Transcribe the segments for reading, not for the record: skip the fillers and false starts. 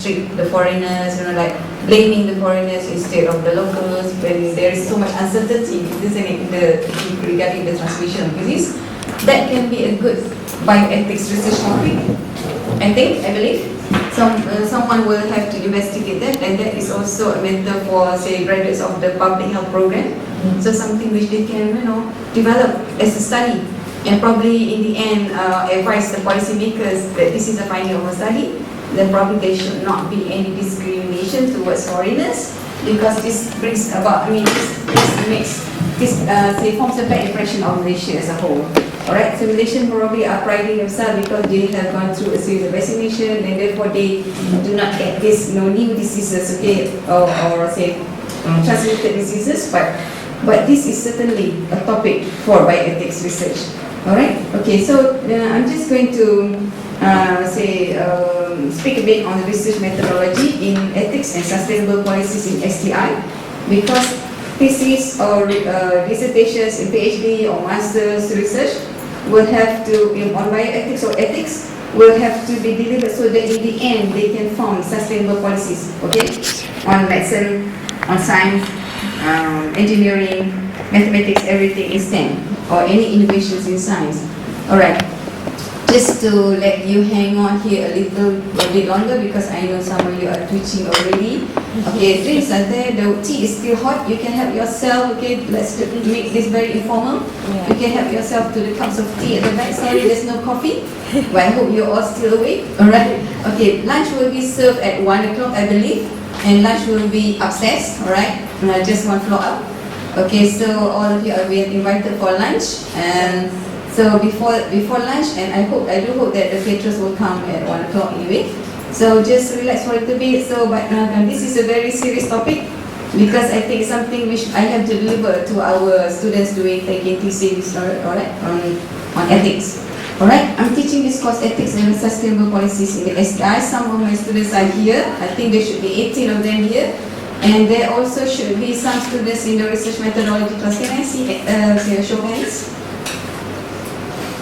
treat the foreigners, like blaming the foreigners instead of the locals when there is so much uncertainty, isn't it, regarding the transmission of disease. That can be a good bioethics research topic. I believe. Someone will have to investigate that, and that is also a matter for, say, graduates of the public health program. So something which they can, develop as a study, and probably in the end advise the policymakers that this is a finding of a study. Then probably there should not be any discrimination towards foreigners, because this brings about, this forms a bad impression of Malaysia as a whole. Alright, so Malaysians probably are priding themselves because they have gone through a series of vaccination, and therefore they do not get this new diseases, or say transmitted diseases, but this is certainly a topic for bioethics research. Alright, okay, so I'm just going to speak a bit on the research methodology in ethics and sustainable policies in STI, because thesis or dissertations in Ph.D. or master's research will have to, on bioethics or ethics, will have to be delivered so that in the end they can form sustainable policies, on medicine, on science, engineering, mathematics, everything in STEM, or any innovations in science. Alright, just to let you hang on here a bit longer, because I know some of you are twitching already. Okay, drinks are there, the tea is still hot, you can help yourself, let's make this very informal. You can help yourself to the cups of tea at the back. Sorry, there's no coffee, but I hope you're all still awake. Alright, okay, lunch will be served at 1 o'clock, I believe, and lunch will be upstairs, alright, just one floor up. Okay, so all of you are being invited for lunch, and so before lunch, and I do hope that the caterers will come at 1 o'clock anyway. So just relax for a little bit. So, but this is a very serious topic, because I think it's something which I have to deliver to our students taking thesis, alright, on ethics. Alright, I'm teaching this course, Ethics and Sustainable Policies in the STI. Some of my students are here. I think there should be 18 of them here. And there also should be some students in the research methodology class. Can I see a show of hands?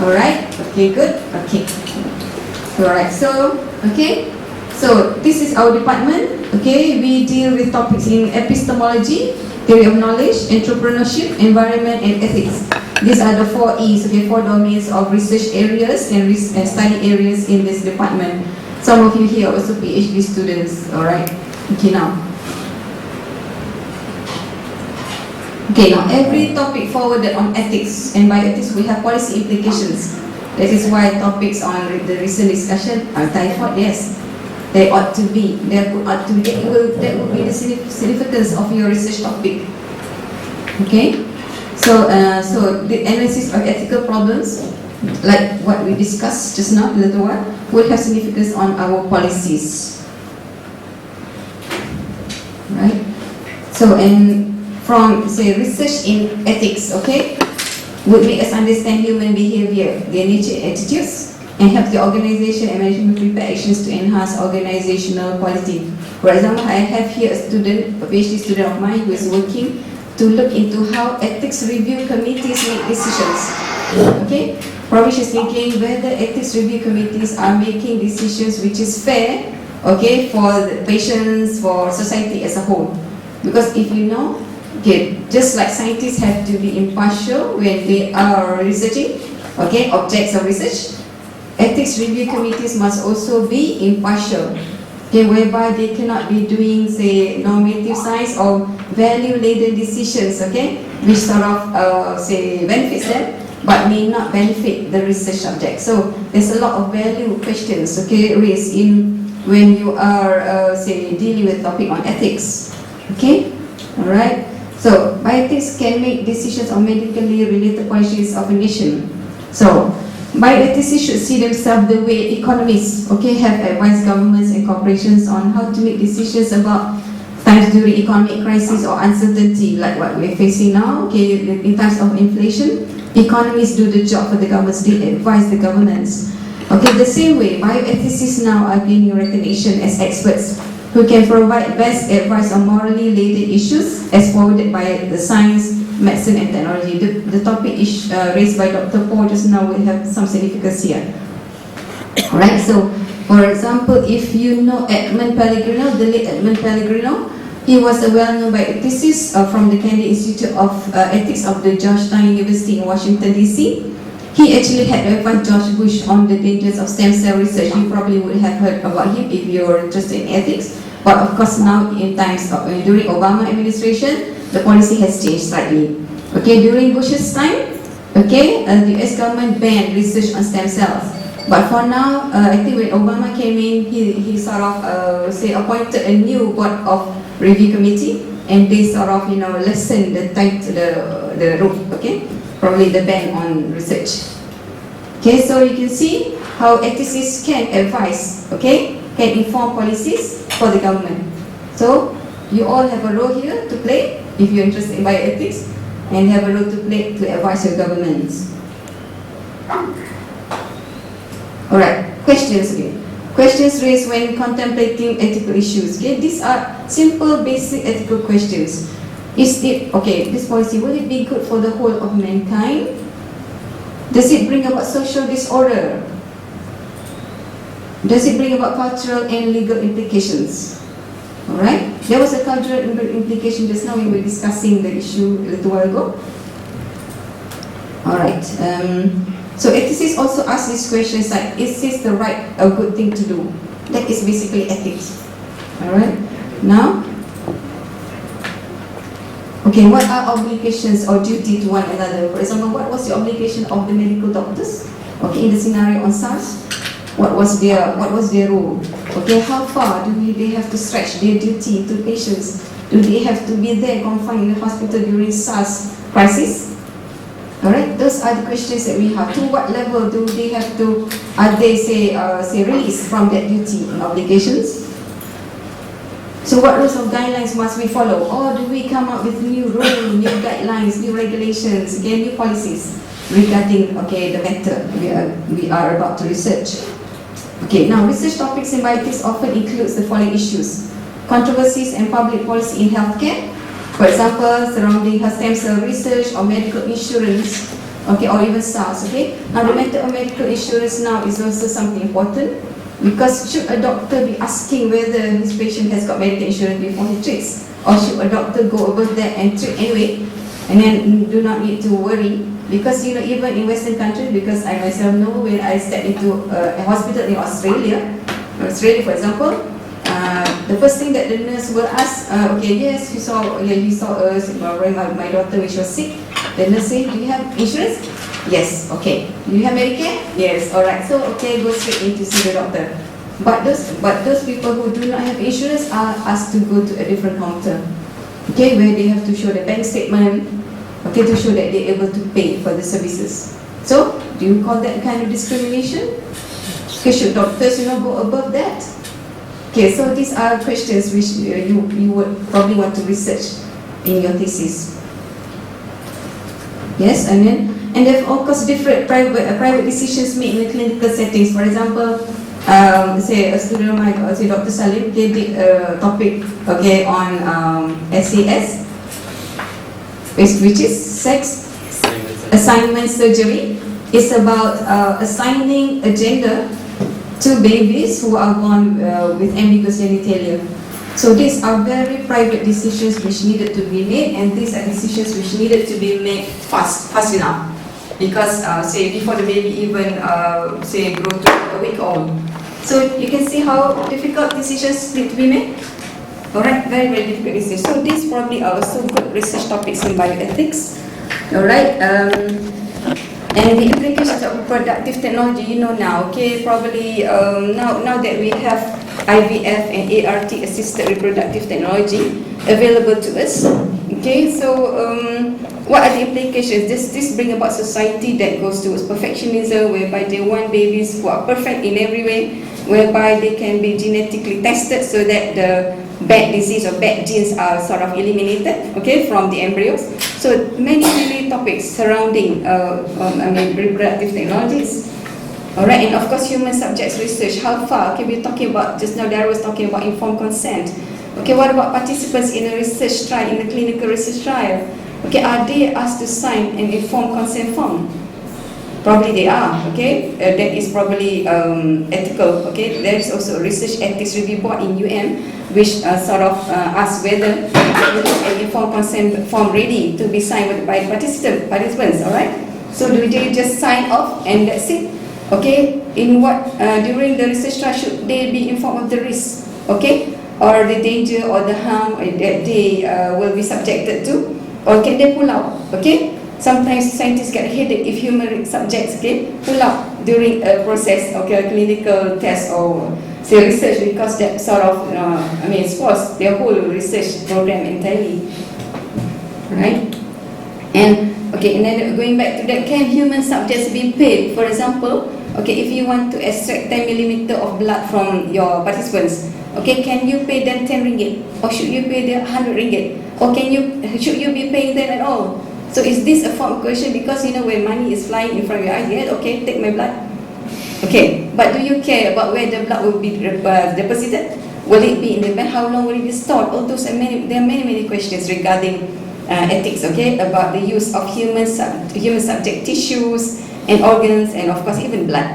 Alright, okay, good, okay. Alright, so this is our department, we deal with topics in epistemology, theory of knowledge, entrepreneurship, environment, and ethics. These are the 4 E's, 4 domains of research areas and study areas in this department. Some of you here are also PhD students, alright, now. Now every topic forwarded on ethics and bioethics will have policy implications. That is why topics on the recent discussion are typhoid, yes. They ought to be. That will be the significance of your research topic. So the analysis of ethical problems, like what we discussed just now, a little while, will have significance on our policies. Right? So, and from, say, research in ethics, would make us understand human behavior, their nature and attitudes, and help the organization and management prepare actions to enhance organizational quality. For example, I have here a PhD student of mine who is working to look into how ethics review committees make decisions. Probably she's thinking whether ethics review committees are making decisions which is fair, for the patients, for society as a whole. Because if you know, just like scientists have to be impartial when they are researching, objects of research, ethics review committees must also be impartial, whereby they cannot be doing, say, normative science or value-laden decisions, which sort of, benefits them, but may not benefit the research subject. So there's a lot of value questions, raised in when you are, dealing with topic on ethics, alright. So, bioethics can make decisions on medically related policies of a nation. So, bioethicists should see themselves the way economists, have advised governments and corporations on how to make decisions about times during economic crisis or uncertainty, like what we're facing now, in times of inflation. Economists do the job for the governments, they advise the governments. The same way, bioethicists now are gaining recognition as experts who can provide best advice on morally related issues as forwarded by the science, medicine, and technology. The topic raised by Dr. Paul just now will have some significance here. Alright, so For example, if you know Edmund Pellegrino, the late Edmund Pellegrino, he was a well-known bioethicist from the Kennedy Institute of Ethics of the Georgetown University in Washington, D.C. He actually had advised George Bush on the dangers of stem cell research. You probably would have heard about him if you're interested in ethics. But of course now in times of, during Obama administration, the policy has changed slightly. Okay, during Bush's time, okay, the US government banned research on stem cells. But for now, I think when Obama came in, he sort of appointed a new board of review committee, and they sort of lessen the rope, okay, probably the ban on research. Okay, so you can see how ethicists can advise, okay, can inform policies for the government. So you all have a role here to play if you're interested in bioethics, and have a role to play to advise your governments. Alright, questions again. Questions raised when contemplating ethical issues. Okay, these are simple, basic ethical questions. Is it, okay, this policy, will it be good for the whole of mankind? Does it bring about social disorder? Does it bring about cultural and legal implications? Alright, there was a cultural implication just now when we were discussing the issue a little while ago. Alright, so ethicists also ask these questions like, is this the right or good thing to do? That is basically ethics. Alright, now, okay, what are obligations or duty to one another? For example, what was the obligation of the medical doctors? Okay, in the scenario on SARS, what was their role? Okay, how far do they have to stretch their duty to patients? Do they have to be there confined in the hospital during SARS crisis? Alright, those are the questions that we have. To what level do they have to, are they released from that duty and obligations? So what rules or guidelines must we follow? Or do we come up with new rules, new guidelines, new regulations, again, new policies regarding, okay, the matter we are about to research? Okay, now research topics in bioethics often includes the following issues: controversies and public policy in healthcare, for example, surrounding stem cell research or medical insurance, okay, or even SARS, okay. Now the matter of medical insurance now is also something important, because should a doctor be asking whether his patient has got medical insurance before he treats, or should a doctor go above that and treat anyway, and then do not need to worry? Because even in Western countries, because I myself know when I step into a hospital in Australia for example, the first thing that the nurse will ask, okay, yes, you saw us, my daughter when she was sick. The nurse say, do you have insurance? Yes, okay. Do you have Medicare? Yes, alright. So okay, go straight in to see the doctor. But those people who do not have insurance are asked to go to a different counter, okay, where they have to show the bank statement, okay, to show that they're able to pay for the services. So, do you call that kind of discrimination? Okay, should doctors, go above that? Okay, so these are questions which you would probably want to research in your thesis. Yes, and then of course different private decisions made in the clinical settings. For example, say a student of mine, say Dr. Salim, they did a topic, okay, on SAS, which is sex assignment surgery. It's about assigning a gender to babies who are born with ambiguous genitalia. So these are very private decisions which needed to be made, and these are decisions which needed to be made fast enough. Because say before the baby even say grow to a week old. So you can see how difficult decisions need to be made. Alright, very, very difficult decisions. So these probably are also good research topics in bioethics. Alright, and the implications of reproductive technology, now, okay, probably now that we have IVF and ART assisted reproductive technology available to us, okay, so what are the implications? Does this bring about society that goes towards perfectionism, whereby they want babies who are perfect in every way, whereby they can be genetically tested so that the bad disease or bad genes are sort of eliminated, okay, from the embryos? So many topics surrounding reproductive technologies. Alright, and of course human subjects research. How far? Okay, we're talking about, just now Dara was talking about informed consent. Okay, what about participants in a research trial, in a clinical research trial? Okay, are they asked to sign an informed consent form? Probably they are, okay? That is probably ethical, okay? There is also a research ethics review board in which sort of asks whether an informed consent form ready to be signed by participants, alright? So do they just sign off and that's it? Okay, in what, during the research trial should they be informed of the risk, okay? Or the danger or the harm that they will be subjected to? Or can they pull out, okay? Sometimes scientists get headache if human subjects, okay, pull out during a process, okay, a clinical test or say research, because that sort of, spoils their whole research program entirely, right? And okay, and then going back to that, can human subjects be paid? For example, okay, if you want to extract 10 millimeter of blood from your participants, okay, can you pay them 10 ringgit? Or should you pay them 100 ringgit? Or should you be paying them at all? So is this a form question? Because when money is flying in front of your eyes, yeah, okay, take my blood. Okay, but do you care about where the blood will be deposited? Will it be in the bank? How long will it be stored? All those there are many questions regarding ethics, okay, about the use of human subject tissues and organs, and of course even blood.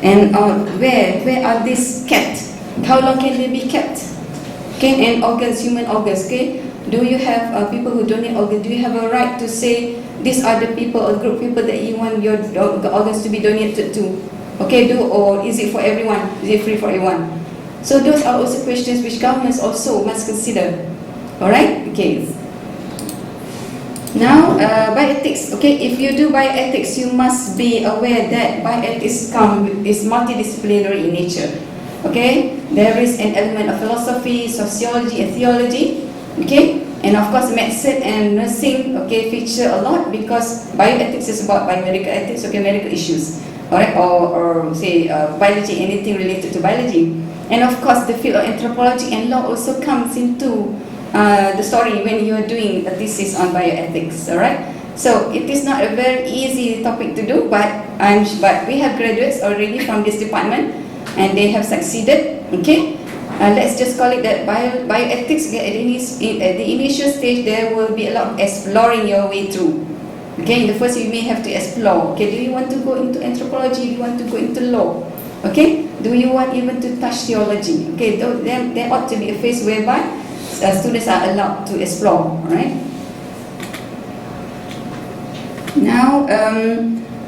And where are these kept? How long can they be kept? Okay, and organs, human organs, okay. Do you have people who donate organs? Do you have a right to say these are the people or group of people that you want your organs to be donated to? Okay, or is it for everyone? Is it free for everyone? So those are also questions which governments also must consider. Alright? Okay. Now, bioethics. Okay, if you do bioethics, you must be aware that bioethics is multidisciplinary in nature. Okay, there is an element of philosophy, sociology, and theology. Okay, and of course medicine and nursing, okay, feature a lot because bioethics is about biomedical ethics, okay, medical issues, alright, or say biology, anything related to biology. And of course the field of anthropology and law also comes into the story when you are doing a thesis on bioethics, alright. So it is not a very easy topic to do, but we have graduates already from this department and they have succeeded, okay. Let's just call it that bioethics. Okay, at the initial stage, there will be a lot of exploring your way through. Okay, in the first you may have to explore. Okay, do you want to go into anthropology? Do you want to go into law? Okay, do you want even to touch theology? Okay, there ought to be a phase whereby students are allowed to explore. Right? Now,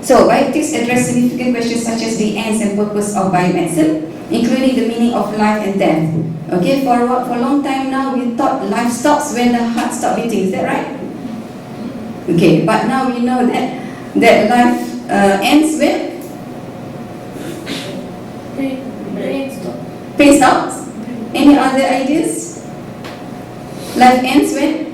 so bioethics address significant questions such as the ends and purpose of biomedicine, including the meaning of life and death. Okay, for a long time now we thought life stops when the heart stops beating. Is that right? Okay, but now we know that life ends when pain stops. Any other ideas? Life ends when?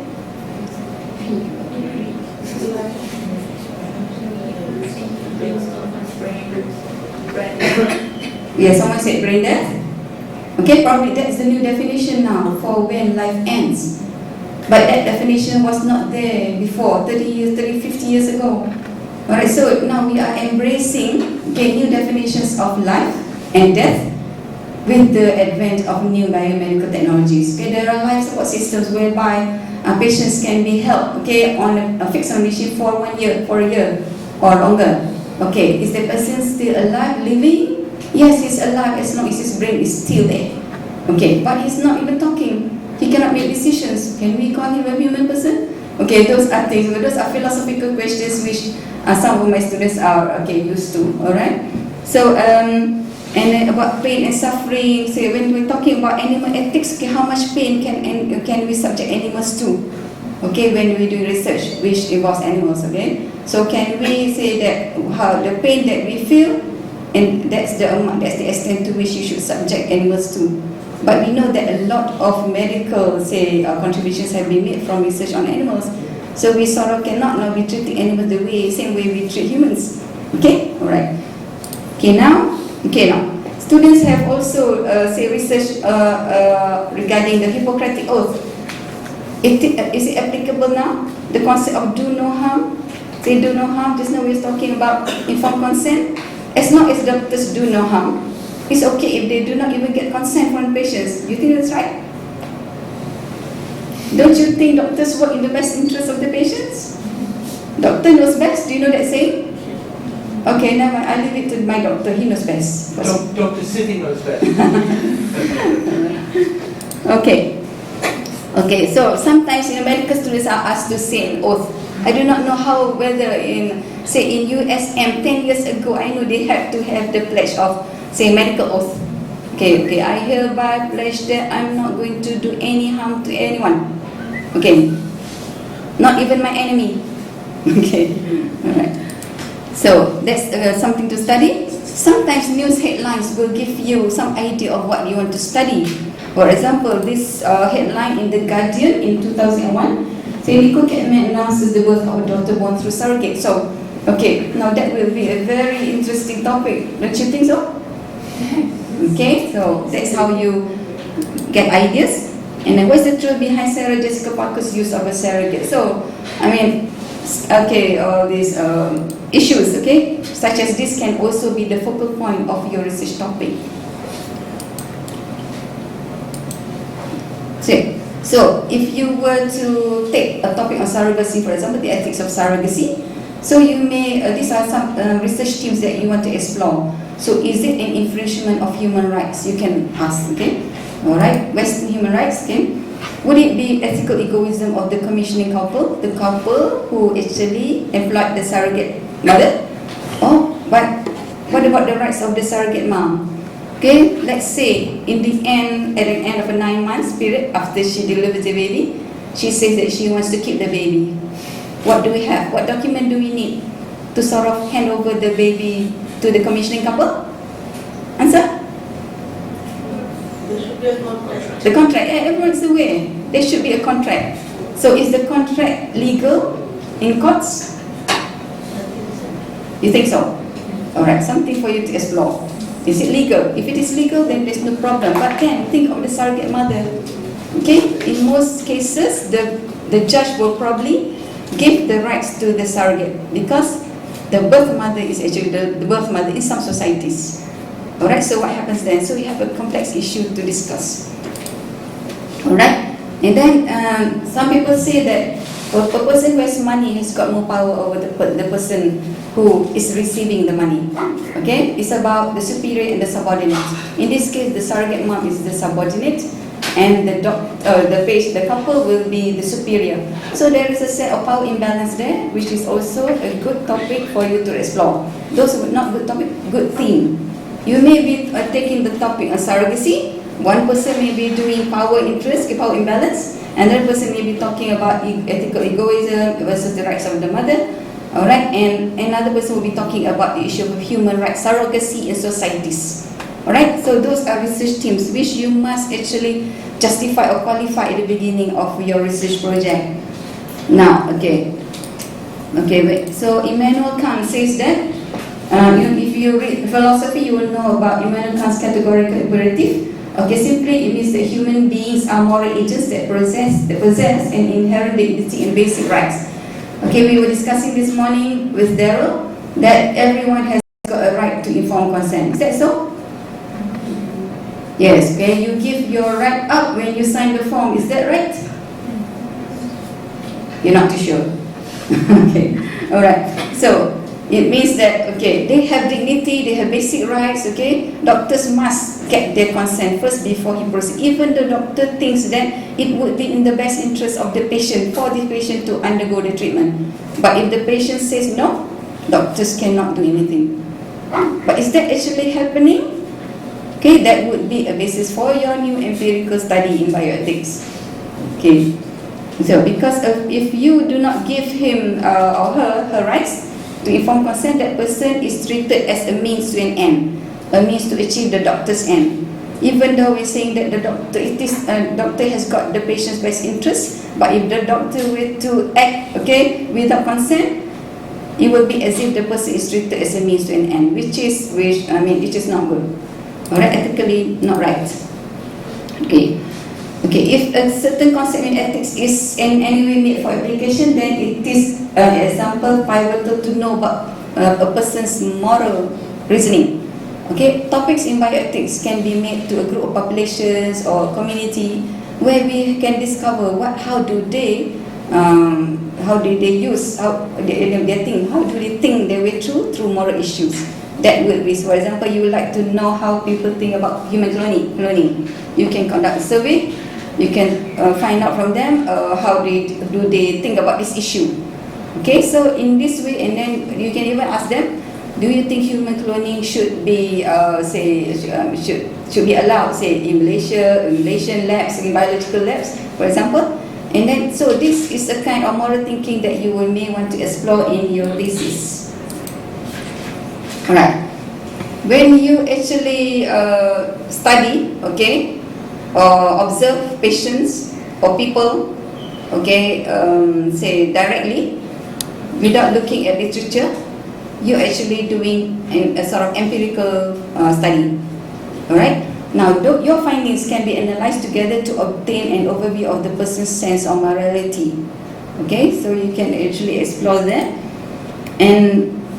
Yeah, someone said brain death. Okay, probably that's the new definition now for when life ends. But that definition was not there before, 30 years, 50 years ago. Alright, so now we are embracing new definitions of life and death with the advent of new biomedical technologies. Okay, there are life support systems whereby patients can be held, okay, on a fixed machine for 1 year, for a year or longer. Okay, is the person still alive, living? Yes, he's alive as long as his brain is still there. Okay, but he's not even talking. He cannot make decisions. Can we call him a human person? Okay, those are things, those are philosophical questions which some of my students are used to. Alright? So, and then about pain and suffering, say when we're talking about animal ethics, okay, how much pain can we subject animals to? Okay, when we do research which involves animals, okay? So can we say that how the pain that we feel, and that's the extent to which you should subject animals to. But we know that a lot of medical, contributions have been made from research on animals. So we sort of cannot now be treating animals the same way we treat humans. Okay, all right. Okay, now. Students have also research regarding the Hippocratic Oath. Is it applicable now? The concept of do no harm. Say do no harm. Just now we were talking about informed consent. As long as doctors do no harm, it's okay if they do not even get consent from patients. You think that's right? Don't you think doctors work in the best interest of the patients? Doctor knows best. Do you know that saying? Okay, now I leave it to my doctor. He knows best. Dr. Siti knows best. Okay. Okay, so sometimes medical students are asked to say an oath. I do not know how, whether in USM 10 years ago, I know they had to have the pledge of, say, medical oath. Okay, I hereby pledge that I'm not going to do any harm to anyone. Okay, not even my enemy. Okay, alright. So that's something to study. Sometimes news headlines will give you some idea of what you want to study. For example, this headline in The Guardian in 2001, saying Nicole Kidman announces the birth of a daughter born through surrogate. So, okay, now that will be a very interesting topic. Don't you think so? Okay, so that's how you get ideas. And then what's the truth behind Sarah Jessica Parker's use of a surrogate? So, I mean, okay, all these issues, okay, such as this can also be the focal point of your research topic. So, if you were to take a topic on surrogacy, for example, the ethics of surrogacy, so you may, these are some research teams that you want to explore. So, is it an infringement of human rights? You can ask, okay? Alright, Western human rights, okay? Would it be ethical egoism of the commissioning couple, the couple who actually employed the surrogate mother? Oh, but what about the rights of the surrogate mom? Okay, let's say in the end, at the end of a 9 months period after she delivers the baby, she says that she wants to keep the baby. What do we have? What document do we need to sort of hand over the baby to the commissioning couple? Answer? There should be a contract. The contract, yeah, everyone's aware. There should be a contract. So is the contract legal in courts? You think so? Alright, something for you to explore. Is it legal? If it is legal, then there's no problem. But then, think of the surrogate mother. Okay? In most cases, the judge will probably give the rights to the surrogate because the birth mother is actually the birth mother in some societies. Alright, so what happens then? So we have a complex issue to discuss. Alright? And then, some people say that a person who has money has got more power over the person who is receiving the money. Okay? It's about the superior and the subordinate. In this case, the surrogate mom is the subordinate and the couple will be the superior. So there is a set of power imbalance there, which is also a good topic for you to explore. Those who not good topic, good theme. You may be taking the topic on surrogacy. One person may be doing power interest, power imbalance. Another person may be talking about ethical egoism versus the rights of the mother. Alright, and another person will be talking about the issue of human rights, surrogacy in societies. Alright, so those are research teams which you must actually justify or qualify at the beginning of your research project. Now, okay, wait. So Immanuel Kant says that if you read philosophy, you will know about Immanuel Kant's categorical imperative. Okay, simply it means that human beings are moral agents that possess an inherent dignity and basic rights. Okay, we were discussing this morning with Daryl that everyone has got a right to informed consent. Is that so? Yes, okay, you give your right up when you sign the form. Is that right? You're not too sure. Okay, alright. So, it means that, okay, they have dignity, they have basic rights, okay? Doctors must get their consent first before he proceeds. Even the doctor thinks that it would be in the best interest of the patient for the patient to undergo the treatment. But if the patient says no, doctors cannot do anything. But is that actually happening? Okay, that would be a basis for your new empirical study in bioethics. Okay, so because if you do not give him or her rights to informed consent, that person is treated as a means to an end, a means to achieve the doctor's end. Even though we're saying that the doctor has got the patient's best interest, but if the doctor were to act, okay, without consent, it will be as if the person is treated as a means to an end, which is not good. Alright, ethically not right. Okay, if a certain concept in ethics is in any way made for application, then it is an example pivotal to know about a person's moral reasoning. Okay, topics in bioethics can be made to a group of populations or community where we can discover how do they how do they use, how they think, how do they think their way through moral issues. That would be, for example, you would like to know how people think about human cloning. You can conduct a survey, you can find out from them how do they think about this issue. Okay, so in this way, and then you can even ask them, do you think human cloning should be, should be allowed, say, in Malaysia, in Malaysian labs, in biological labs, for example? And then, so this is a kind of moral thinking that you may want to explore in your thesis. Alright. When you actually study, okay, or observe patients or people, okay, say directly, without looking at literature, you're actually doing a sort of empirical study. Alright? Now, your findings can be analyzed together to obtain an overview of the person's sense of morality. Okay, so you can actually explore that.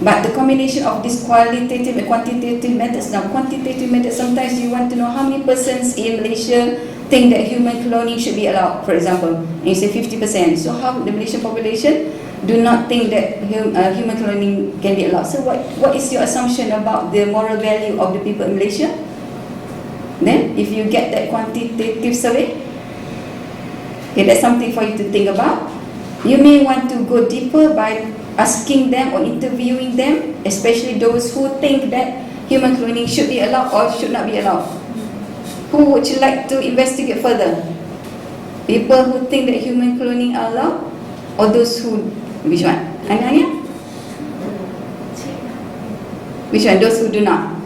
But the combination of these qualitative and quantitative methods. Now, quantitative methods, sometimes you want to know how many persons in Malaysia think that human cloning should be allowed, for example. And you say 50%. So how the Malaysian population do not think that human cloning can be allowed. So what is your assumption about the moral value of the people in Malaysia? Then, if you get that quantitative survey, okay, that's something for you to think about. You may want to go deeper by asking them or interviewing them, especially those who think that human cloning should be allowed or should not be allowed. Who would you like to investigate further? People who think that human cloning are allowed, or those who, which one? Ananya? Which one? Those who do not.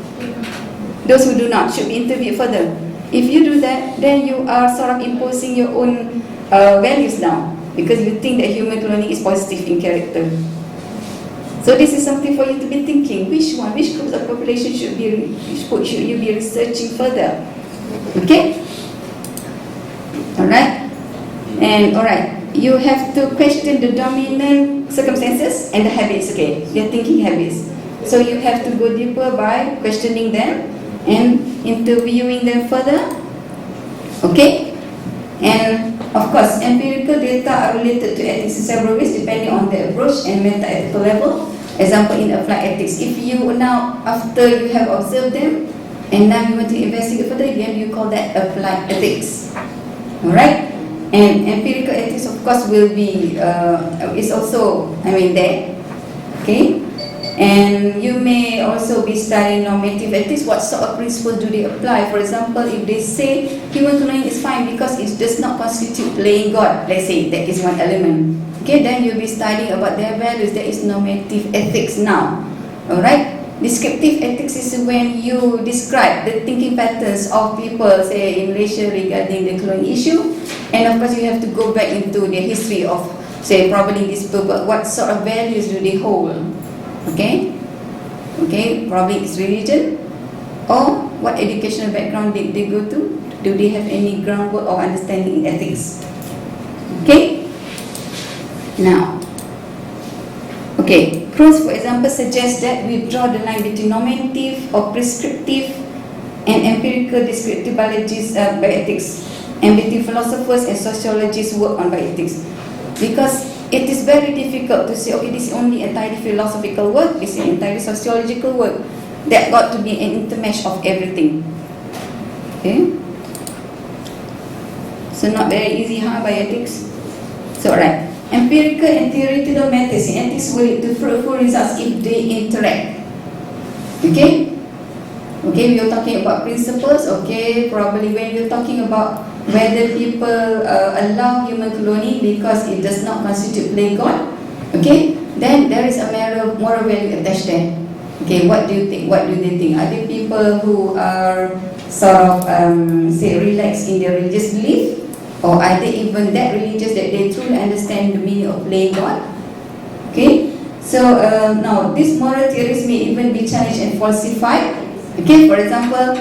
Those who do not should be interviewed further. If you do that, then you are sort of imposing your own values now, because you think that human cloning is positive in character. So this is something for you to be thinking. Which groups of population should you be researching further? Okay? Alright? And alright, you have to question the dominant circumstances and the habits, okay? Your thinking habits. So you have to go deeper by questioning them and interviewing them further. Okay? And of course, empirical data are related to ethics in several ways depending on the approach and meta-ethical level. Example, in applied ethics, if you now, after you have observed them and now you want to investigate further, then you call that applied ethics. Alright? And empirical ethics, of course, will be, is also, there. Okay? And you may also be studying normative ethics. What sort of principles do they apply? For example, if they say human cloning is fine because it does not constitute playing God, let's say that is one element. Okay, then you'll be studying about their values. That is normative ethics now. Alright? Descriptive ethics is when you describe the thinking patterns of people, say in Malaysia, regarding the cloning issue. And of course, you have to go back into the history of, say, probably this people, what sort of values do they hold? Okay, probably it's religion, or what educational background did they go to? Do they have any groundwork or understanding in ethics? Okay. Now, okay, Prof, for example, suggests that we draw the line between normative or prescriptive and empirical descriptive bioethics, and between philosophers and sociologists who work on bioethics, because it is very difficult to say, okay, this is only entirely philosophical work, this is entirely sociological work. That got to be an intermesh of everything. Okay? So not very easy, bioethics? So alright. Empirical and theoretical methods in ethics will lead to fruitful results if they interact. Okay? Okay, we are talking about principles. Okay, probably when we're talking about whether people allow human cloning because it does not constitute playing God, okay, then there is a moral value attached there. Okay, what do you think? What do they think? Are there people who are sort of, say, relaxed in their religious belief? Or are they even that religious that they truly understand the meaning of playing God? Okay, so now these moral theories may even be challenged and falsified. Okay, for example,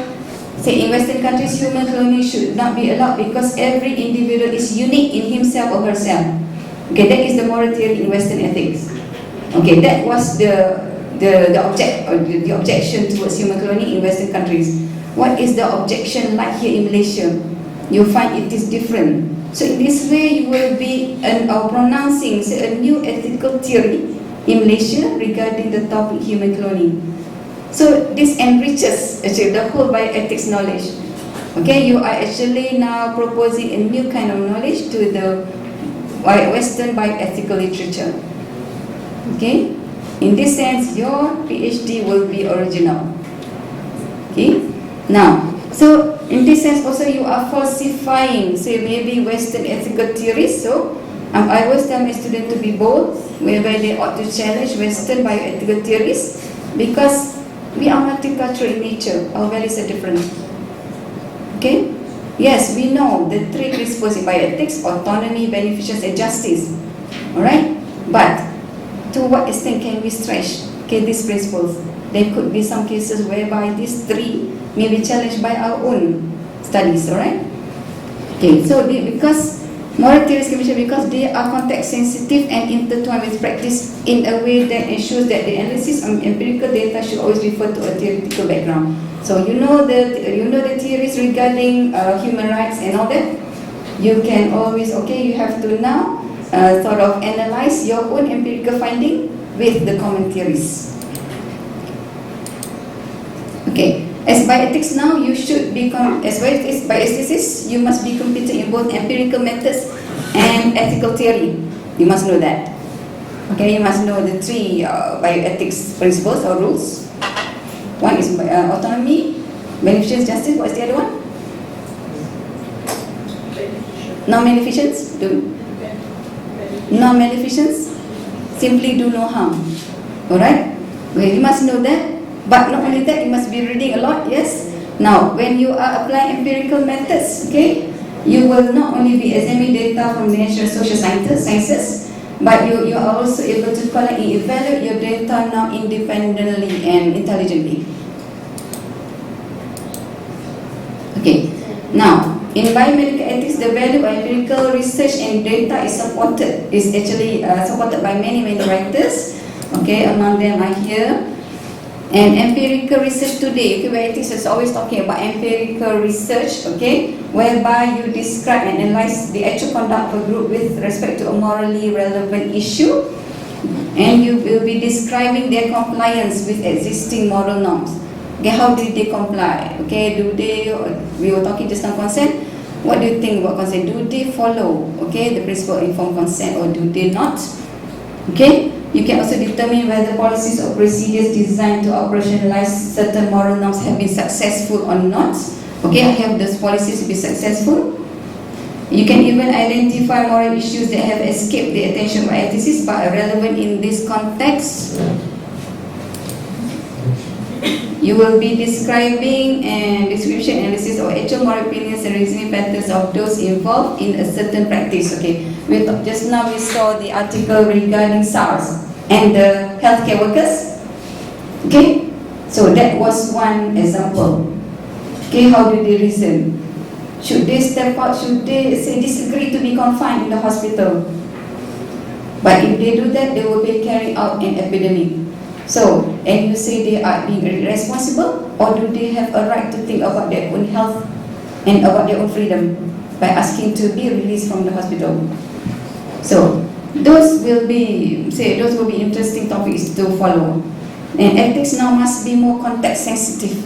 say in Western countries, human cloning should not be allowed because every individual is unique in himself or herself. Okay, that is the moral theory in Western ethics. Okay, that was the objection towards human cloning in Western countries. What is the objection like here in Malaysia? you find it is different. So in this way, you will be pronouncing a new ethical theory in Malaysia regarding the topic human cloning. So this enriches actually the whole bioethics knowledge. Okay, you are actually now proposing a new kind of knowledge to the Western bioethical literature. Okay, in this sense, your PhD will be original. Okay, now, so in this sense also you are falsifying, say maybe Western ethical theories. So I always tell my students to be bold, whereby they ought to challenge Western bioethical theories, because we are multicultural in nature, our values are different. Okay? Yes, we know the three principles in bioethics: autonomy, beneficence, and justice. Alright? But to what extent can we stretch these principles? There could be some cases whereby these three may be challenged by our own studies, alright? Okay, so because moral theories can be challenged because they are context sensitive and intertwined with practice in a way that ensures that the analysis of empirical data should always refer to a theoretical background. So you know the theories regarding human rights and all that. You can always, you have to now sort of analyze your own empirical finding with the common theories. Okay, as bioethics now, you should become, as bioethicists, you must be competent in both empirical methods and ethical theory. You must know that. Okay, you must know the three bioethics principles or rules. One is autonomy, beneficence, justice. What is the other one? Non-beneficence. Non-beneficence. Simply do no harm. Alright? Okay, you must know that. But not only that, you must be reading a lot. Yes. Now, when you are applying empirical methods, okay, you will not only be examining data from the natural social sciences, but you are also able to collect and evaluate your data now independently and intelligently. Okay. Now, in biomedical ethics, the value of empirical research and data is actually supported by many writers. Okay, among them are here. And empirical research today, bioethics is always talking about empirical research, okay, whereby you describe and analyze the actual conduct of a group with respect to a morally relevant issue, and you will be describing their compliance with existing moral norms. Okay, how did they comply? Okay, we were talking just now consent. What do you think about consent? Do they follow, okay, the principle of informed consent, or do they not? Okay. You can also determine whether policies or procedures designed to operationalize certain moral norms have been successful or not. Okay, have those policies been successful? You can even identify moral issues that have escaped the attention of ethicists but are relevant in this context. You will be describing and description analysis of actual moral opinions and reasoning patterns of those involved in a certain practice. Okay, just now we saw the article regarding SARS and the healthcare workers. Okay, so that was one example. Okay, how do they reason? Should they step out? Should they say disagree to be confined in the hospital? But if they do that, they will be carrying out an epidemic. So, and you say they are being irresponsible, or do they have a right to think about their own health and about their own freedom by asking to be released from the hospital? So, those will be interesting topics to follow. And ethics now must be more context sensitive.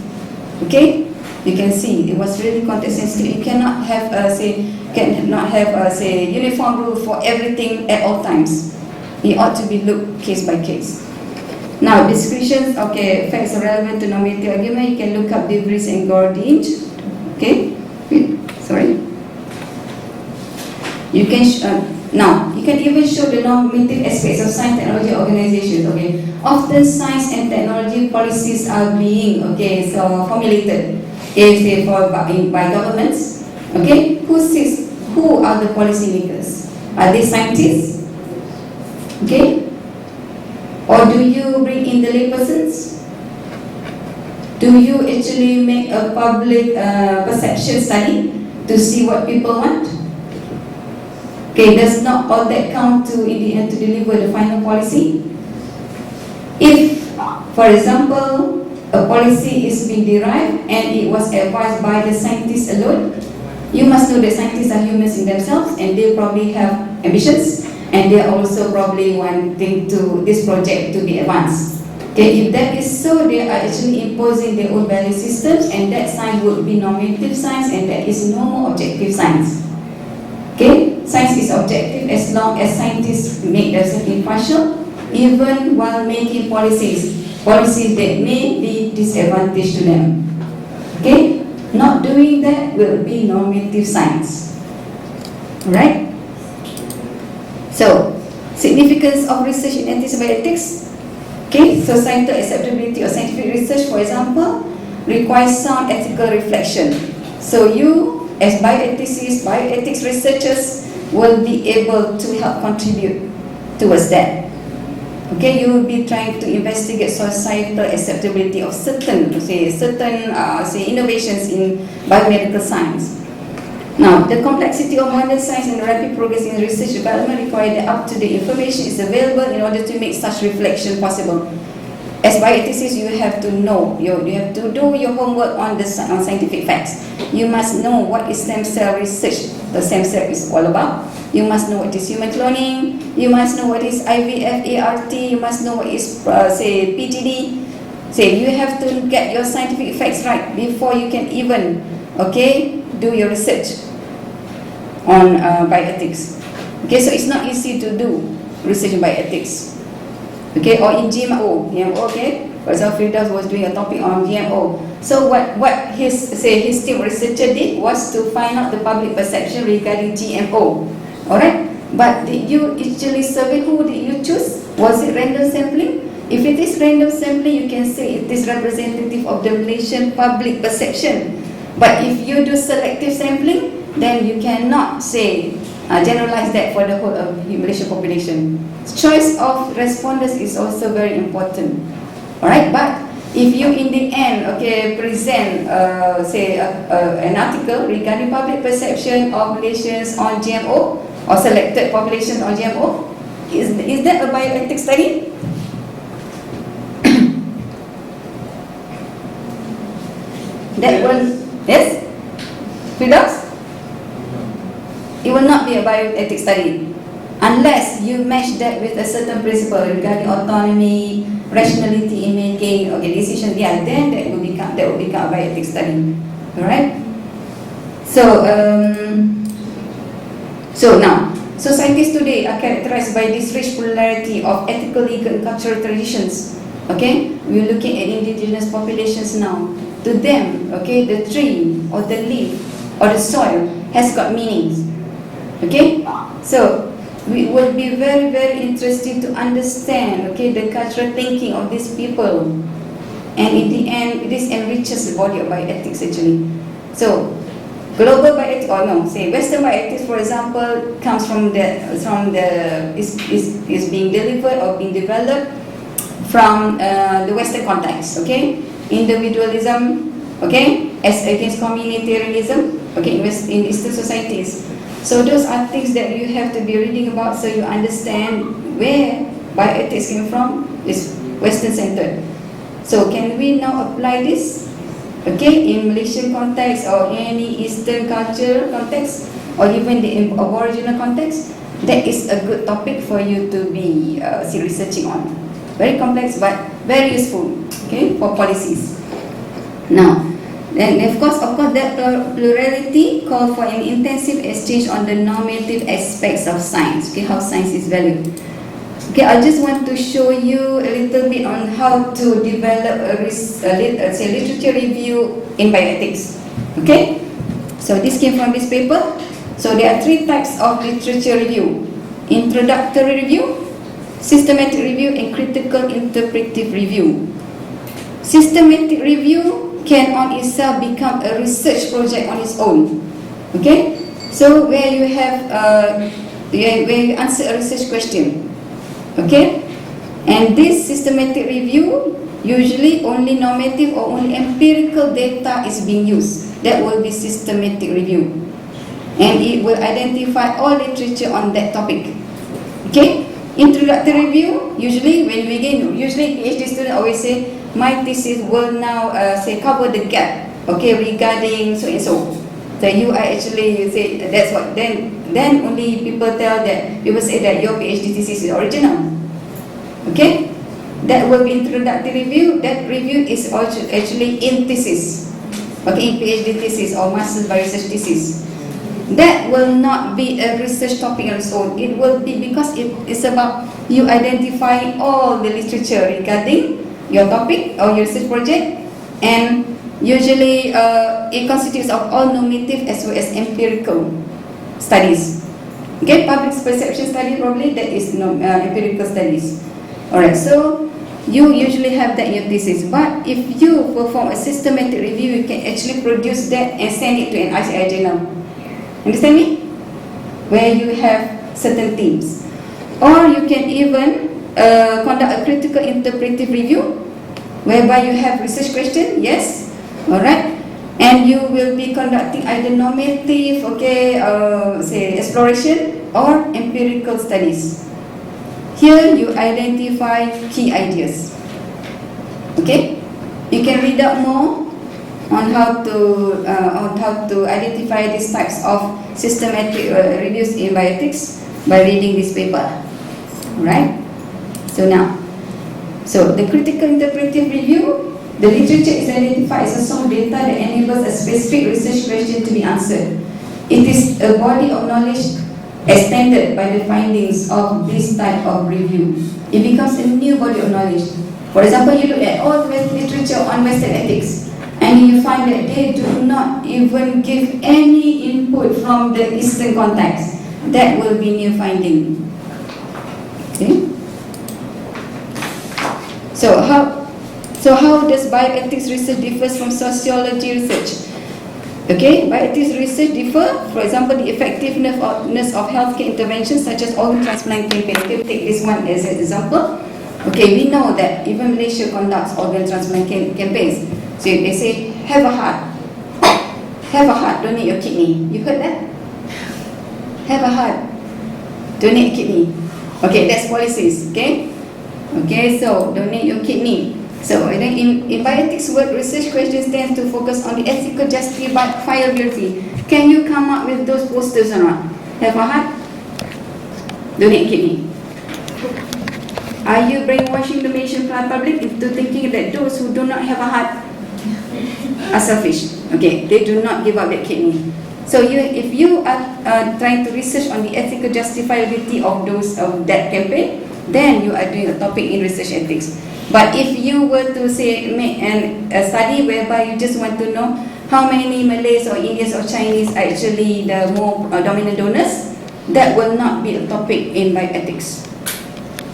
Okay, you can see it was really context sensitive. You cannot have uniform rule for everything at all times. It ought to be looked case by case. Now, descriptions, okay, facts are relevant to normative argument. You can look up De Vries and Gordinge. Okay, sorry. You can now you can even show the normative aspects of science, technology, organizations. Okay, often science and technology policies are being formulated. Say by governments. Okay, who are the policymakers? Are they scientists? Okay. Or do you bring in the laypersons? Do you actually make a public perception study to see what people want? Okay, does not all that count to in the end to deliver the final policy? If, for example, a policy is being derived and it was advised by the scientists alone, You must know that scientists are humans in themselves, and they probably have ambitions, and they are also probably wanting to this project to be advanced. Okay, if that is so, they are actually imposing their own value systems, and that science would be normative science, and that is no more objective science. Okay, science is objective as long as scientists make themselves impartial, even while making policies that may be disadvantage to them. Okay, not doing that will be normative science. Right? So, significance of research in ethics and bioethics. Okay, societal acceptability of scientific research, for example, requires sound ethical reflection. So you, as bioethicists, bioethics researchers, will be able to help contribute towards that. Okay, you will be trying to investigate societal acceptability of certain innovations in biomedical science. Now, the complexity of modern science and the rapid progress in research development require that up-to-date information is available in order to make such reflection possible. As bioethicists, you have to know, you have to do your homework on scientific facts. You must know what is stem cell research, the stem cell is all about. You must know what is human cloning. You must know what is IVF, ART. You must know what is, Ph.D. You have to get your scientific facts right before you can even, do your research on bioethics. Okay, so it's not easy to do research in bioethics. Okay, or in GMO, okay. For example, Firdaus was doing a topic on GMO. So what his team researcher did was to find out the public perception regarding GMO. Alright, but did you actually survey? Who did you choose? Was it random sampling? If it is random sampling, you can say it is representative of the Malaysian public perception. But if you do selective sampling, then you cannot say generalize that for the whole of the Malaysian population. Choice of respondents is also very important. Alright, but if you in the end present an article regarding public perception of Malaysians on GMO or selected populations on GMO, is that a bioethics study? That one, yes? Firdaus? It will not be a bioethics study unless you match that with a certain principle regarding autonomy, rationality in making decisions. Yeah, then that will become a bioethics study. Alright. So now, societies today are characterized by this rich plurality of ethical, legal, and cultural traditions. Okay, we're looking at indigenous populations now. To them, the tree or the leaf or the soil has got meanings. Okay, so we will be very, very interested to understand the cultural thinking of these people, and in the end, this enriches the body of bioethics actually. So global bioethics, Western bioethics, for example, comes is being delivered or being developed from the Western context. Okay, individualism, as against communitarianism, in Eastern societies. So those are things that you have to be reading about, so you understand where bioethics came from. Is Western centered. So can we now apply this, in Malaysian context or any Eastern culture context, or even the Aboriginal context? That is a good topic for you to be researching on. Very complex but very useful, for policies. Now, then of course that plurality call for an intensive exchange on the normative aspects of science, how science is valued. I just want to show you a little bit on how to develop a literature review in bioethics. So this came from this paper. So there are 3 types of literature review: introductory review, systematic review, and critical interpretive review. Systematic review can on itself become a research project on its own. So where you have where you answer a research question. And this systematic review, usually only normative or only empirical data is being used. That will be systematic review, and it will identify all literature on that topic. Introductory review, usually when we begin, PhD students always say, my thesis will now cover the gap, regarding so and so. So you are actually, you say that's what, then only people say that your PhD thesis is original. Okay? That will be introductory review. That review is also actually in thesis. Okay, in PhD thesis or master's by research thesis. That will not be a research topic on its own. It will be because it is about you identifying all the literature regarding your topic or your research project, and usually it constitutes of all normative as well as empirical studies. Okay, public perception study probably that is empirical studies. Alright, so you usually have that in your thesis, but if you perform a systematic review, you can actually produce that and send it to an ICI journal. Understand me? Where you have certain themes. Or you can even conduct a critical interpretive review, whereby you have research question, yes, alright, and you will be conducting either normative, okay, say exploration or empirical studies. Here you identify key ideas. Okay, you can read up more on how to identify these types of systematic reviews in bioethics by reading this paper. Right? So now, the critical interpretive review, the literature is identified as a source of data that enables a specific research question to be answered. It is a body of knowledge extended by the findings of this type of review. It becomes a new body of knowledge. For example, you look at all the literature on Western ethics, and you find that they do not even give any input from the Eastern context. That will be new finding. Okay? So how does bioethics research differs from sociology research? Okay, bioethics research differ. For example, the effectiveness of healthcare interventions such as organ transplant campaign. Okay, take this one as an example. Okay, we know that even Malaysia conducts organ transplant campaigns. So they say, have a heart, donate your kidney. You heard that? Have a heart, donate kidney. Okay, that's policies. Okay, so donate your kidney. So then in bioethics work, research questions tend to focus on the ethical justifiability. Can you come up with those posters or not? Have a heart, donate kidney. Are you brainwashing the Malaysian public into thinking that those who do not have a heart are selfish? Okay, they do not give up their kidney. So if you are trying to research on the ethical justifiability of that campaign, then you are doing a topic in research ethics. But if you were to say make a study whereby you just want to know how many Malays or Indians or Chinese are actually the more dominant donors, that will not be a topic in bioethics.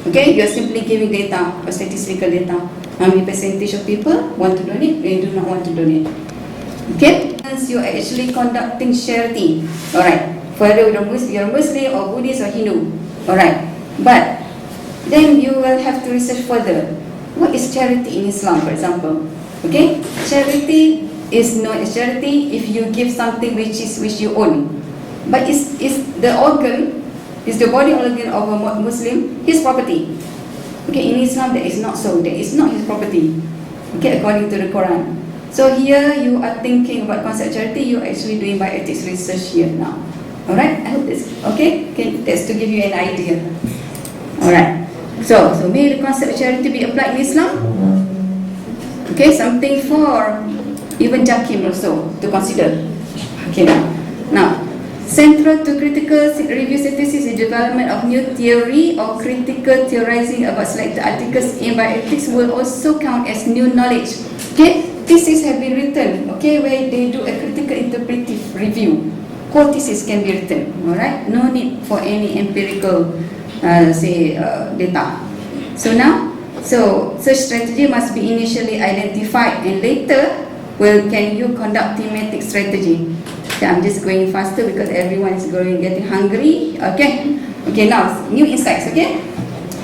Okay, you are simply giving data or statistical data. How many percentage of people want to donate and do not want to donate? Okay, you are actually conducting charity. Alright, whether you're Muslim or Buddhist or Hindu. Alright, but then you will have to research further. What is charity in Islam, for example? Okay, charity is known as charity if you give something which you own. But is the organ, is the body organ of a Muslim his property? Okay, in Islam that is not so. That is not his property. Okay, according to the Quran. So here you are thinking about concept charity. You are actually doing bioethics research here now. Alright, I hope this okay. That's to give you an idea. Alright. So may the concept charity be applied in Islam? Okay, something for even Jakim also to consider. Okay, now central to critical review thesis is development of new theory or critical theorizing about selected articles in bioethics will also count as new knowledge. Okay, theses have been written, okay, where they do a critical interpretive review. Whole thesis can be written, alright? No need for any empirical data. So now, such strategy must be initially identified and later, can you conduct thematic strategy? Okay, I'm just going faster because everyone is getting hungry. Okay, now new insights. Okay,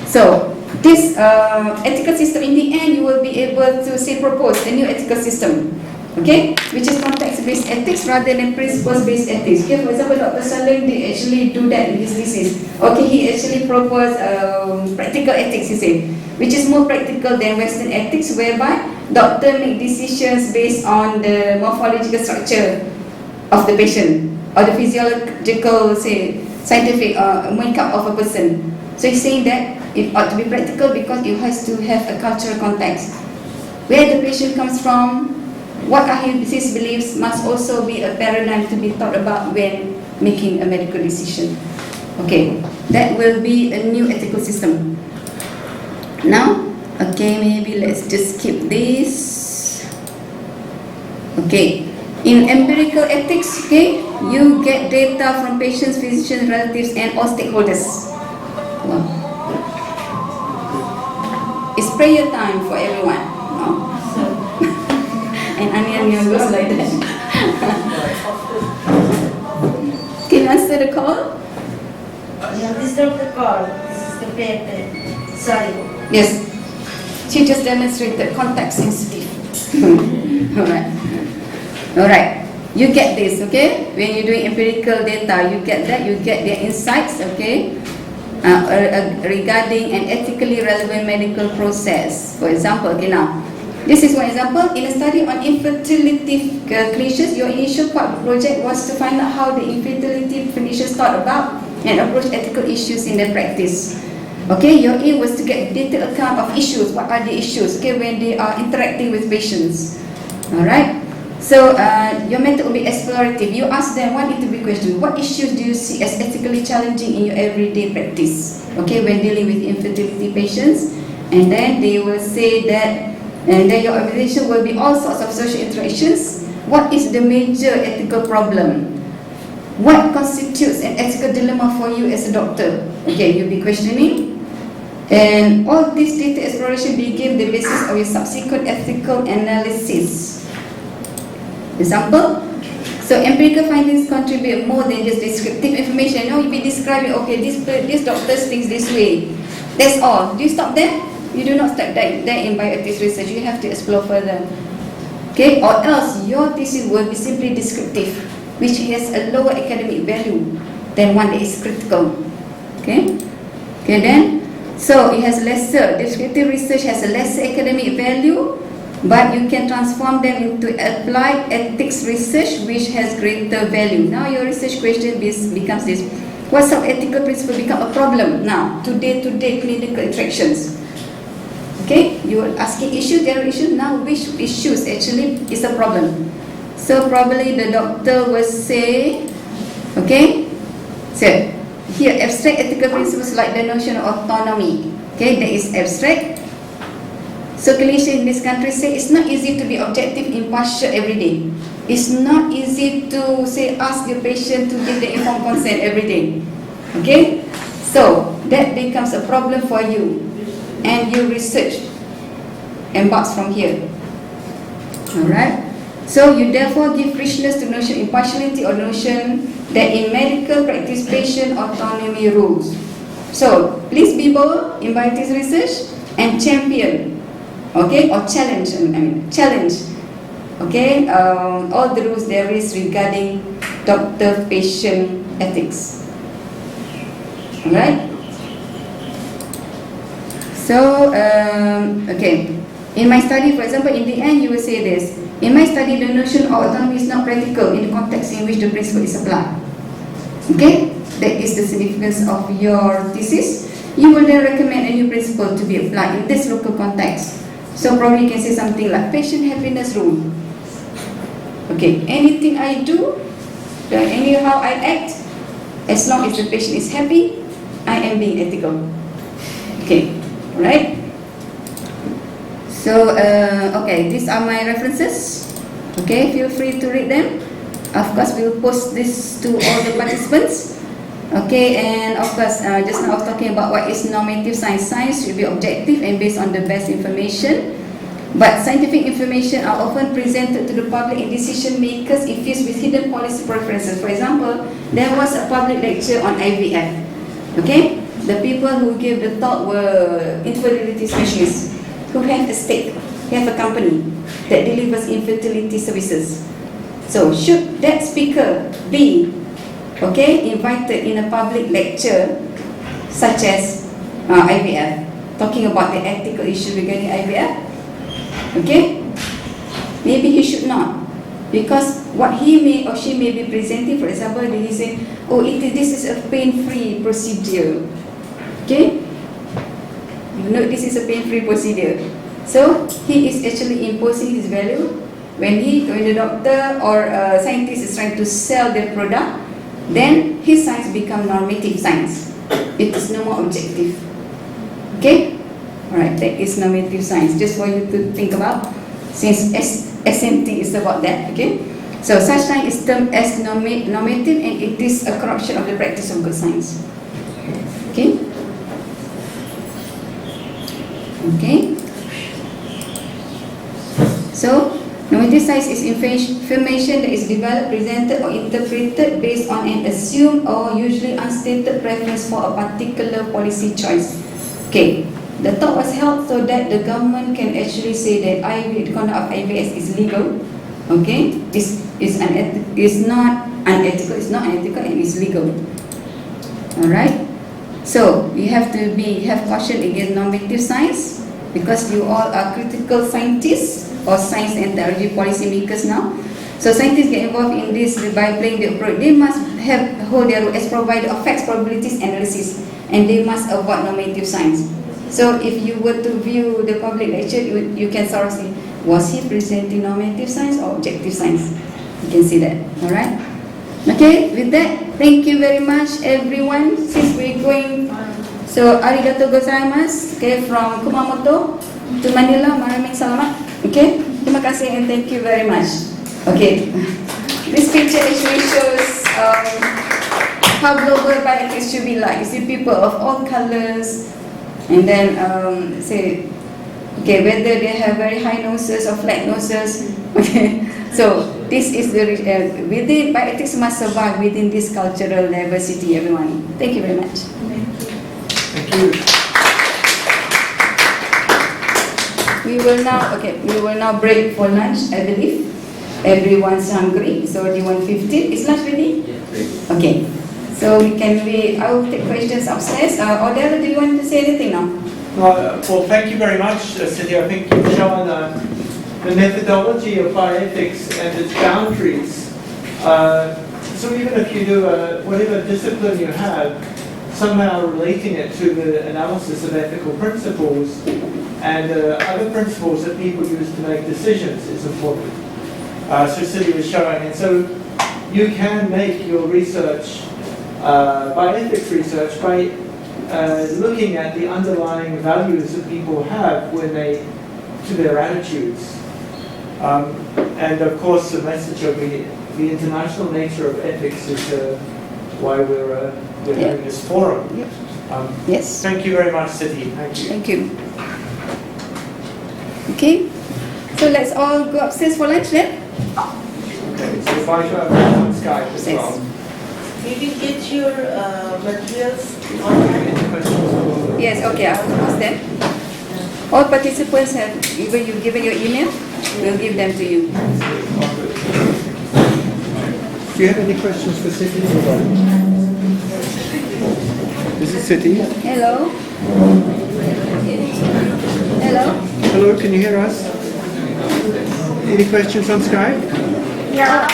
so this ethical system, in the end you will be able to propose a new ethical system, okay, which is context-based ethics rather than principles-based ethics. Okay, for example, Dr. Salem did actually do that in his thesis. Okay, he actually proposed practical ethics, he said, which is more practical than Western ethics, whereby doctor make decisions based on the morphological structure of the patient or the physiological, say, scientific makeup of a person. So he's saying that it ought to be practical because it has to have a cultural context. Where the patient comes from, what are his beliefs must also be a paradigm to be thought about when making a medical decision. Okay, that will be a new ethical system. Now, okay, maybe let's just skip this. Okay, in empirical ethics, okay, you get data from patients, physicians, relatives, and all stakeholders. Wow. It's prayer time for everyone. No? And onion goes like that. Can you answer the call? Yeah, this is not the call. This is the paper. Sorry. Yes. She just demonstrated context sensitive. Alright. You get this, okay? When you're doing empirical data, you get that, you get their insights, okay? Regarding an ethically relevant medical process. For example, okay, now, this is one example. In a study on infertility clinicians, your initial project was to find out how the infertility clinicians thought about and approach ethical issues in their practice. Okay, your aim was to get a detailed account of issues. What are the issues? Okay, when they are interacting with patients. Alright. So your method will be explorative. You ask them one interview question. What issues do you see as ethically challenging in your everyday practice? Okay, when dealing with infertility patients, and then they will say that, and then your organization will be all sorts of social interactions. What is the major ethical problem? What constitutes an ethical dilemma for you as a doctor? Okay, you'll be questioning. And all this data exploration became the basis of your subsequent ethical analysis. Example? So empirical findings contribute more than just descriptive information. Now you'll be describing, okay, this doctor thinks this way. That's all. Do you stop there? You do not stop there in bioethics research. You have to explore further. Okay, or else your thesis will be simply descriptive, which has a lower academic value than one that is critical. Okay? Okay then? So it has lesser, descriptive research has a lesser academic value, but you can transform them into applied ethics research which has greater value. Now your research question becomes this. What sort of ethical principle become a problem now to day-to-day clinical interactions? Okay, you are asking issues, general issues. Now which issues actually is a problem? So probably the doctor will say, okay, so here abstract ethical principles like the notion of autonomy. Okay, that is abstract. So clinicians in this country say it's not easy to be objective, impartial every day. It's not easy to say ask your patient to give the informed consent every day. Okay, so that becomes a problem for you, and your research embarks from here. Alright. So you therefore give richness to notion impartiality or notion that in medical practice patient autonomy rules. So please be bold in bioethics research and champion, okay, or challenge. Challenge, okay, all the rules there is regarding doctor-patient ethics. Alright. So okay, in my study, for example, in the end you will say this. In my study, the notion of autonomy is not practical in the context in which the principle is applied. Okay, that is the significance of your thesis. You will then recommend a new principle to be applied in this local context. So probably you can say something like patient happiness rule. Okay, anything I do, anyhow I act, as long as the patient is happy, I am being ethical. Okay, alright. So, okay, these are my references. Okay, feel free to read them. Of course, we will post this to all the participants. Okay, and of course, just now I was talking about what is normative science. Science should be objective and based on the best information. But scientific information are often presented to the public and decision makers infused with hidden policy preferences. For example, there was a public lecture on IVF. Okay, the people who gave the talk were infertility specialists who have a stake, have a company that delivers infertility services. So should that speaker be, okay, invited in a public lecture such as IVF, talking about the ethical issue regarding IVF? Okay, maybe he should not. Because what he may or she may be presenting, for example, he say, oh, this is a pain-free procedure. Okay? You know, this is a pain-free procedure. So he is actually imposing his value. When the doctor or scientist is trying to sell their product, then his science become normative science. It is no more objective. Okay? Alright, that is normative science. Just for you to think about, since SMT is about that. Okay? So such science is termed as normative, and it is a corruption of the practice of good science. Okay? Okay? So, normative science is information that is developed, presented or interpreted based on an assumed or usually unstated preference for a particular policy choice. Okay, the talk was held so that the government can actually say that the conduct of IVS is legal. Okay, it's not unethical, and it's legal. Alright, so you have to have caution against normative science, because you all are critical scientists or science and technology policy makers now. So scientists get involved in this by playing the approach. They must hold their role as provider of facts, probabilities, analysis, and they must avoid normative science. So if you were to view the public lecture, you can sort of see, was he presenting normative science or objective science? You can see that. Alright? Okay, with that, thank you very much everyone. Since we're going, so arigatou gozaimasu, okay, from Kumamoto to Manila, maraming salamat. Okay, terima kasih and thank you very much. Okay, this picture actually shows how global bioethics should be like. You see people of all colors, and then say, okay, whether they have very high noses or flat noses. Okay, so this is the within bioethics must survive within this cultural diversity. Everyone, thank you very much. Thank you. We will now break for lunch, I believe. Everyone's hungry, so do you want 15? Is lunch ready? Yes. Okay. So I will take questions upstairs. Odell, do you want to say anything now? Well, thank you very much, Siti. I think you've shown the methodology of bioethics and its boundaries. So even if you do whatever discipline you have, somehow relating it to the analysis of ethical principles and other principles that people use to make decisions is important. So Siti was showing, and so you can make your research, bioethics research, by looking at the underlying values that people have to their attitudes. And of course the message of the international nature of ethics is why we're having this forum. Yes. Thank you very much, Siti. Thank you. Thank you. Okay. So let's all go upstairs for lunch then. Okay, so if I should have on Skype as well. Did you get your materials Any questions? Yes, okay, I will ask them. All participants have given your email, we'll give them to you. Do you have any questions for Siti? This is Siti. Hello. Hello. Hello, can you hear us? Any questions on Skype? Yeah.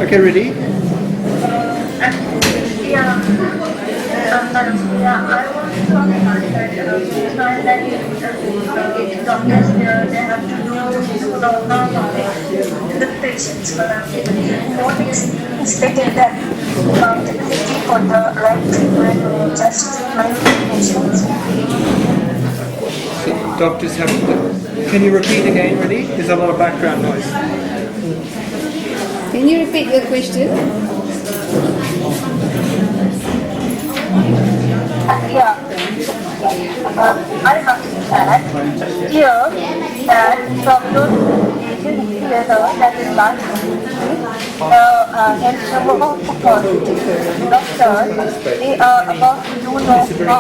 Okay, ready? Yeah. I want to talk about that. Doctors here, they have to do the patients. What is stated that accountability for the right treatment and just patients. So doctors have to... Can you repeat again, ready? There's a lot of background noise. Can you repeat your question? Yeah. I understand here that from those agencies that is not doctors, they are about to do their patients,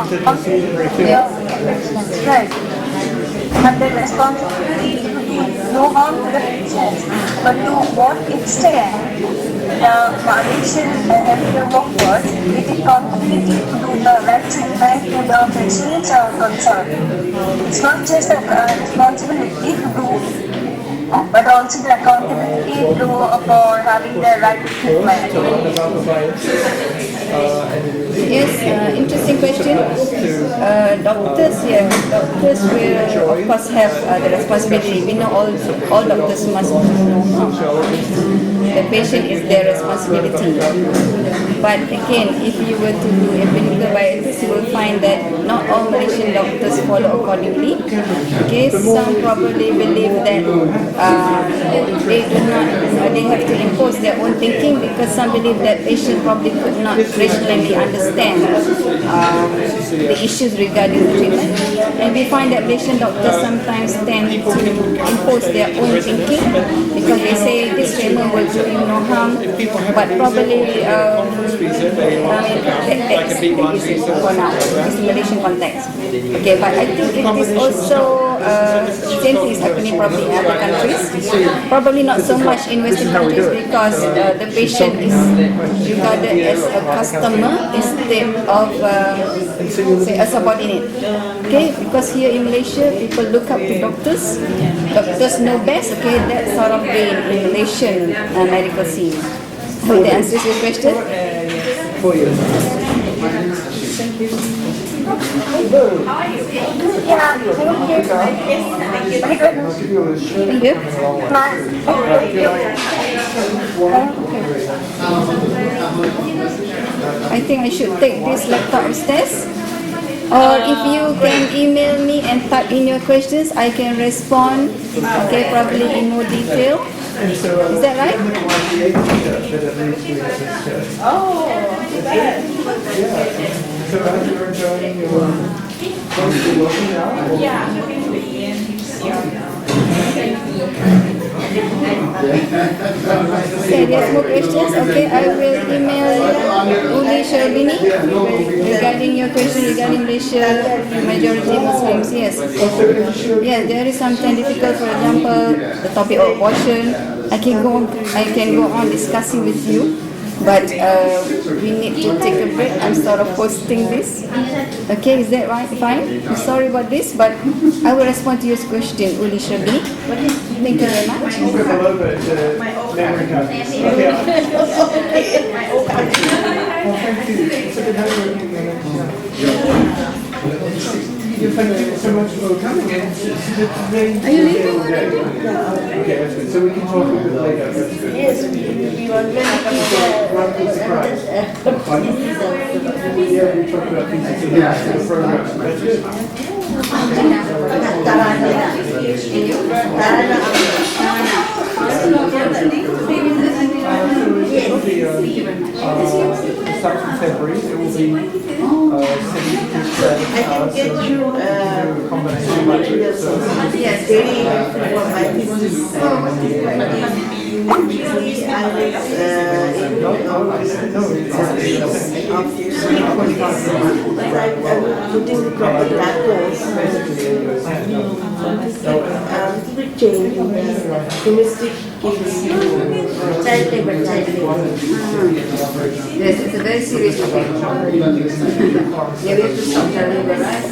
right? And the responsibility to do no harm to the patients, but to what extent the foundation and healthcare workers with accountability to do the right treatment to the patients are concerned. It's not just a responsibility to do but also the accountability for having the right treatment. Yes, interesting question. Doctors will of course have the responsibility. We know all doctors must know harm. The patient is their responsibility. But again, if you were to do empirical bioethics, you will find that not all Malaysian doctors follow accordingly. Okay, some probably believe that they have to impose their own thinking because some believe that patient probably could not rationally understand the issues regarding the treatment. And we find that Malaysian doctors sometimes tend to impose their own thinking because they say this treatment will do you no harm, but probably that's easy for now, it's the Malaysian context. Okay, but I think it is also same thing is happening probably in other countries. Probably not so much in Western countries because the patient is regarded as a customer instead of say a subordinate. Okay, because here in Malaysia people look up to doctors. Doctors know best. Okay, that sort of way in Malaysian medical scene. Hope that answers your question. Yeah, Thank you. I think I should take this laptop upstairs. Or if you can email me and type in your questions, I can respond. Okay, probably in more detail. Is that right? Oh, so as you're enjoying your working now? Yeah. Okay, there's more questions. Okay, I will email Uli Shalbini regarding your question regarding Malaysia majority Muslims. Yes. Yes, there is something difficult. For example, the topic of abortion. I can go on discussing with you. But we need to take a break. I'm sort of posting this. Okay, is that right? Fine. I'm sorry about this, but I will respond to your question, Uli Shabini. Thank you very much. Thank you so much for coming. Are you leaving already? Okay, that's good. So we can talk a bit later. That's good. Yes, we want to Yeah, we talk about things in the program. That's good. Starting from February, it will be 70%. I can get you materials. Yes, very for my thesis. Usually I I'm putting the proper tacos. Little change in the domestic child labor. Yes, it's a very serious topic. Yeah, we have to stop child labor, right?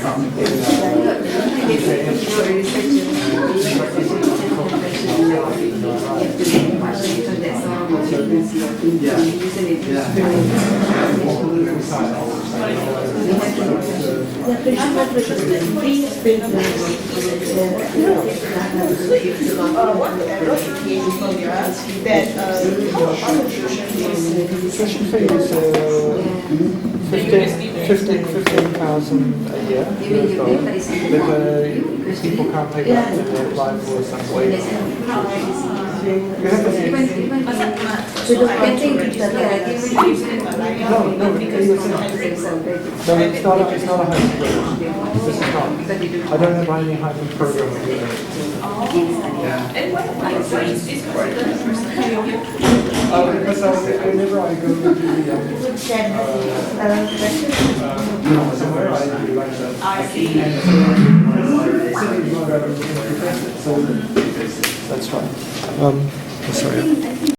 Tuition fee is 15,000 a year, US dollar, but people can't pay that and they apply for some waiver. You have to No, it's not a hybrid program. This is not. I don't have any hybrid program with you. Because whenever I go to the somewhere, I do like that. I see. So that's fine. Sorry.